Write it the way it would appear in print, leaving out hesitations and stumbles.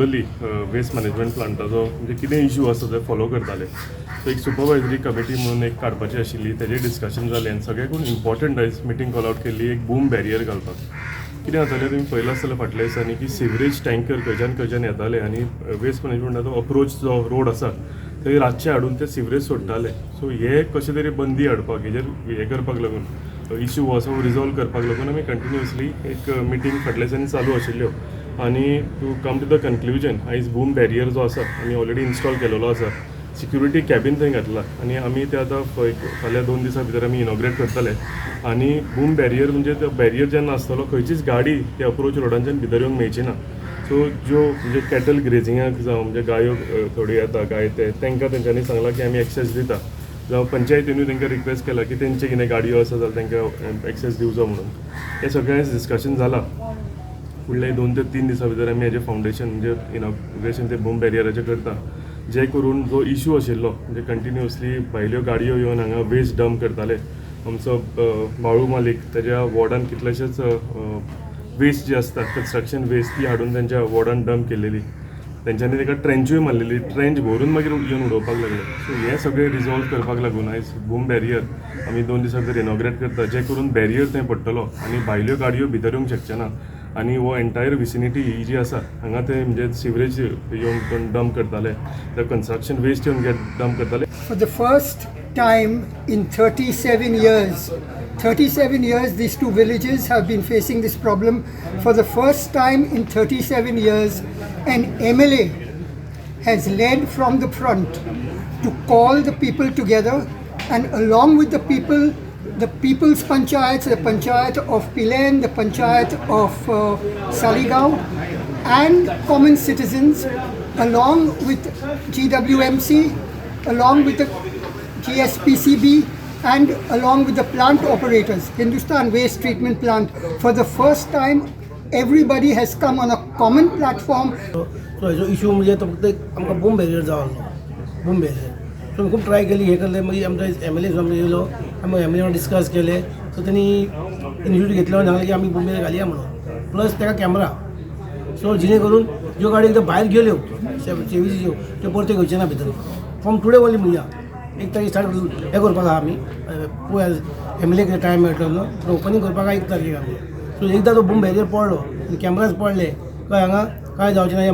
Waste management प्लांटाचो म्हणजे कितें issue आसा ते फॉलो करताले. सो एक सुपरवायझरी कमिटी म्हणून एक काडपाची आशिल्ली, तेजें डिस्कशन जालें आनी सगळ्याकून इम्पॉर्टंट आयज मिटींग कॉल आउट केल्ली एक बूम बॅरियर घालपाक. कितें जातालें तुमी पळयलां आसतलें फाटल्या दिसांनी की सिवरेज टँकर खंयच्यान येताले आनी वेस्ट मॅनेजमेंटाचो अप्रोच जो रोड आसा थंय रातचे हाडून ते सिवरेज सोडटाले. सो हे कशें तरी बंदी हाडपाक हेजेर हे करपाक लागून इश्यू हो असो रिजॉल्व करपाक लागून आमी कंटिन्युअसली एक मिटींग फाटल्या दिसांनी चालू आशिल्ल्यो आनी to come to the conclusion आयज बूम बॅरियर जो आसा आमी ऑलरेडी इन्स्टॉल केलेलो आसा. सिक्युरिटी कॅबीन थंय घातला आनी आमी ते आतां फाल्यां 2 दिसां भितर आमी इनॉग्रेट करतले. आनी बूम बॅरियर म्हणजे तो बॅरियर जेन्ना आसतलो खंयचीच गाडी ते अप्रोच रोडांच्यान भितर येवंक मेळची ना. सो ज्यो म्हणजे कॅटल ग्रेजिंगाक जावं म्हणजे गायो थोडी येता गाय तांकां तेंच्यांनी सांगलां की आमी एक्सेस दिता. जावं पंचायतीनूय तांकां रिक्वेस्ट केला की तेंचे कितें गाडयो आसा जाल्यार तांकां एक्सेस दिवचो म्हणून. हे सगळें डिस्कशन जालां. फुडले 2 ते 3 दिसां भितर आमी हेजें फावंडेशन म्हणजे इनॉग्रेशन ते बूम बॅरियराचें करता. जे करून जो इश्यू आशिल्लो म्हणजे कंटिन्युअसली भायल्यो गाडयो येवन हांगा वेस्ट डंप करताले. आमचो बाळू मालीक तेज्या वॉर्डान कितलेशेच वेस्ट जी आसता कन्स्ट्रक्शन वेस्ट ती हाडून तेंच्या वॉर्डान डंप केलेली. तेंच्यांनी ताका ट्रेंचूय मारलेली, ट्रेंच भरून मागीर येवन उडोवपाक लागले. सो हे सगळे रिजॉल्व करपाक लागून आयज बूम बॅरियर आमी 2 दिसां भितर इनॉग्रेट करता, जे करून बॅरियर थंय पडटलो आनी भायल्यो गाडयो भितर येवंक शकचे ना. आनी हो एंटायर विसिनिटी ही जी आसा हांगा ते म्हणजे सिवरेज येवन डंप करताले, ते कन्स्ट्रक्शन वेस्ट येवन डंप करताले. For the first time in 37 years, these two villages have been facing this problem. For the first time in 37 years, an MLA has led from the front to call the people together, and along with the people, the people's panchayats, the panchayat of Pilen, the panchayat of Saligaon, and common citizens, along with GWMC, along with the GSPCB, and along with the plant operators, Hindustan Waste Treatment Plant. For the first time, everybody has come on a common platform. So हेजो issue म्हणजे तो फक्त आमकां boom barrier जावो boom barrier. So आमी खूब try केली हे केलें, मागीर आमचो MLA आमकां येयलो, आमी MLA वांगडा डिस्कस केले. सो तेणी इनिशिएटीव घेतलो आनी सांगलें की आमी बूम बॅरियर घालया म्हणून, प्लस ताका कॅमेरा. सो जिणे करून ज्यो गाडी एकदां भायर गेल्यो चेवीच्यो त्यो परत्यो घेवचे ना भितर. फ्रॉम टुडे ओनली म्हणया 1 तारीख स्टार्ट हें करपाक आहा आमी पळय MLA कितें टायम मेळटलो न्हू, ओपनिंग करपाक 1 तारखेक आमी. सो एकदां तो बूम बॅरियर पडलो आनी कॅमेराज पडले काय हांगा काय जावचें ना.